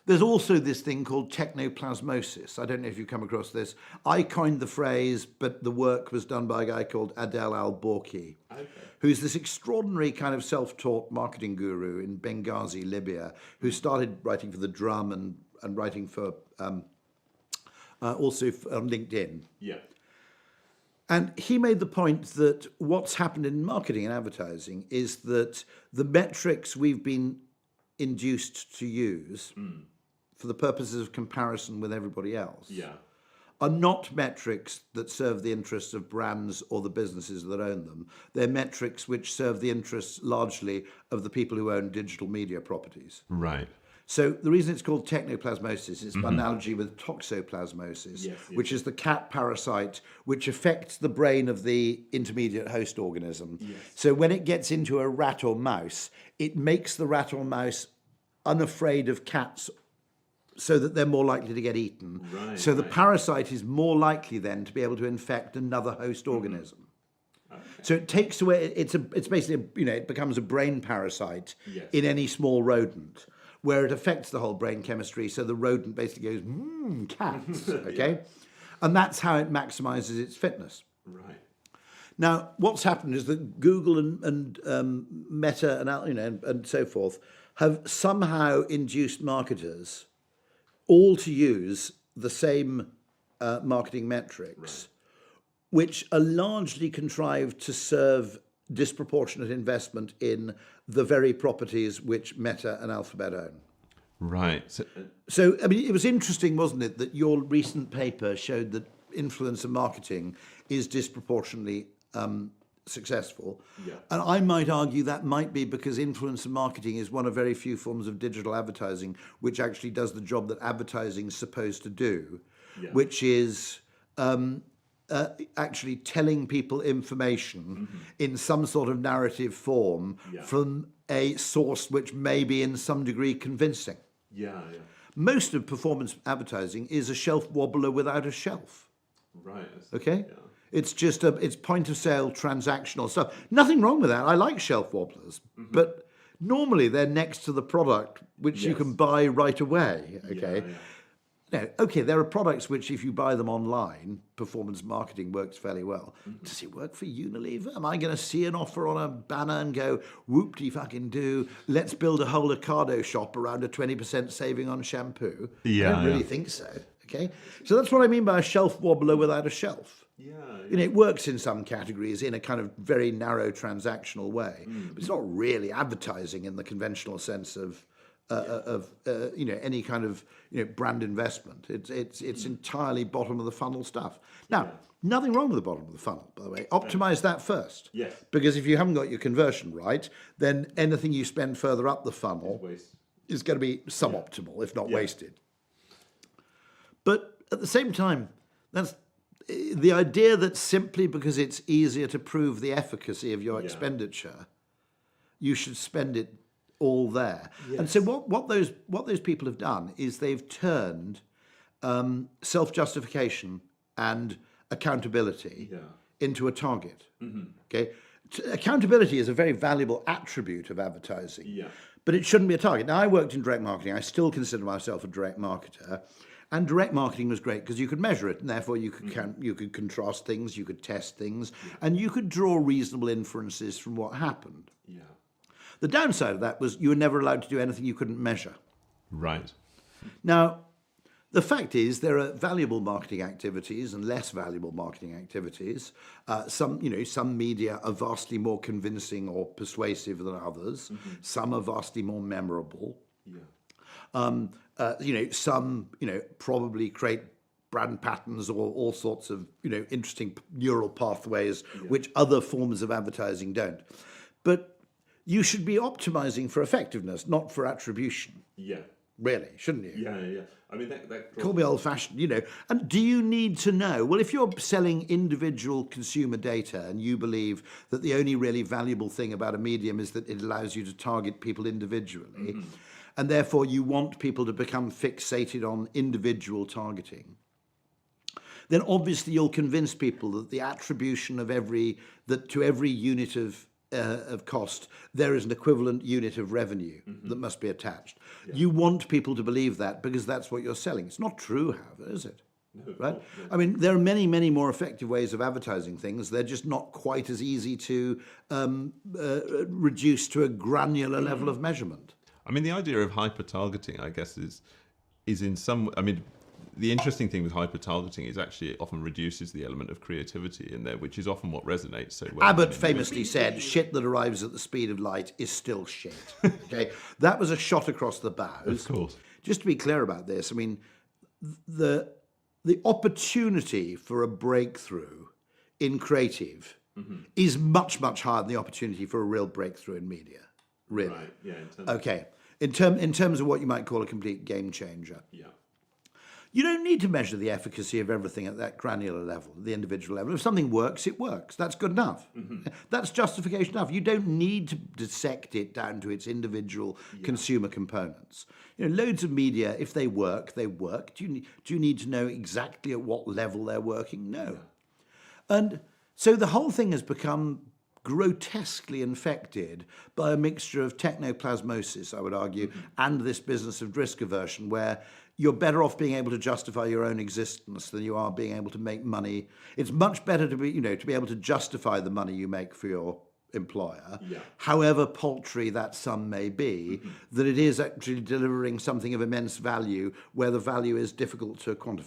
There's also this thing called technoplasmosis. I don't know if you've come across this. I coined the phrase, but the work was done by a guy called Adel Al-Borki, who's this extraordinary kind of self-taught marketing guru in Benghazi, Libya, who started writing for The Drum and writing for also on LinkedIn. Yeah. And he made the point that what's happened in marketing and advertising is that the metrics we've been induced to use for the purposes of comparison with everybody else are not metrics that serve the interests of brands or the businesses that own them. They're metrics which serve the interests largely of the people who own digital media properties. Right. So the reason it's called technoplasmosis is by analogy with toxoplasmosis, which is the cat parasite which affects the brain of the intermediate host organism. So when it gets into a rat or mouse, it makes the rat or mouse unafraid of cats so that they're more likely to get eaten. So the parasite is more likely then to be able to infect another host organism. So it takes away, it's basically, it becomes a brain parasite in any small rodent, where it affects the whole brain chemistry, so the rodent basically goes, cats, okay? And that's how it maximizes its fitness. Right. Now, what's happened is that Google and Meta and so forth have somehow induced marketers all to use the same marketing metrics, which are largely contrived to serve disproportionate investment in the very properties which Meta and Alphabet own. Right. So, I mean, it was interesting, wasn't it, that your recent paper showed that influencer marketing is disproportionately successful. And I might argue that might be because influencer marketing is one of very few forms of digital advertising which actually does the job that advertising is supposed to do, which is actually telling people information in some sort of narrative form from a source which may be in some degree convincing. Most of performance advertising is a shelf wobbler without a shelf. Right. Okay? It's just it's point of sale transactional stuff. Nothing wrong with that. I like shelf wobblers, but normally they're next to the product which you can buy right away. Okay? Now, okay, there are products which, if you buy them online, performance marketing works fairly well. Does it work for Unilever? Am I going to see an offer on a banner and go, whoop-de-fucking-do, let's build a whole Ocado shop around a 20% saving on shampoo? I don't really think so, okay? So that's what I mean by a shelf wobbler without a shelf. It works in some categories in a kind of very narrow transactional way, but it's not really advertising in the conventional sense of any kind of brand investment. It's entirely bottom of the funnel stuff. Now, nothing wrong with the bottom of the funnel, by the way. Optimize that first. Because if you haven't got your conversion right, then anything you spend further up the funnel is going to be suboptimal, if not wasted. But at the same time, that's the idea that simply because it's easier to prove the efficacy of your expenditure, you should spend it all there. And so what those people have done is they've turned self-justification and accountability into a target. Okay, accountability is a very valuable attribute of advertising, but it shouldn't be a target. Now, I worked in direct marketing. I still consider myself a direct marketer. And direct marketing was great because you could measure it, and therefore you could you could contrast things, you could test things, and you could draw reasonable inferences from what happened. The downside of that was you were never allowed to do anything you couldn't measure. Right. Now, the fact is there are valuable marketing activities and less valuable marketing activities. Some media are vastly more convincing or persuasive than others. Some are vastly more memorable. Some probably create brand patterns or all sorts of interesting neural pathways which other forms of advertising don't. But you should be optimizing for effectiveness, not for attribution. Really, shouldn't you? I mean, that call me old-fashioned, And do you need to know? Well, if you're selling individual consumer data and you believe that the only really valuable thing about a medium is that it allows you to target people individually, and therefore you want people to become fixated on individual targeting, then obviously you'll convince people that the attribution to every unit of of cost, there is an equivalent unit of revenue that must be attached. You want people to believe that because that's what you're selling. It's not true, however, is it? No, Right? no. I mean, there are many, many more effective ways of advertising things. They're just not quite as easy to reduce to a granular level of measurement. I mean, the idea of hyper-targeting, I guess, is in some... I mean, the interesting thing with hyper-targeting is actually it often reduces the element of creativity in there, which is often what resonates so well. Abbott famously said, shit that arrives at the speed of light is still shit. Okay, that was a shot across the bows. Of course. Just to be clear about this, I mean, the opportunity for a breakthrough in creative is much, much higher than the opportunity for a real breakthrough in media. Really. Right, yeah. Okay. In terms of what you might call a complete game changer. Yeah. You don't need to measure the efficacy of everything at that granular level, the individual level. If something works, it works. That's good enough. That's justification enough. You don't need to dissect it down to its individual consumer components. You know, loads of media, if they work, they work. Do you need to know exactly at what level they're working? No. And so the whole thing has become grotesquely infected by a mixture of technoplasmosis, I would argue, and this business of risk aversion, where you're better off being able to justify your own existence than you are being able to make money. It's much better to be able to justify the money you make for your employer, however paltry that sum may be, that it is actually delivering something of immense value where the value is difficult to quantify.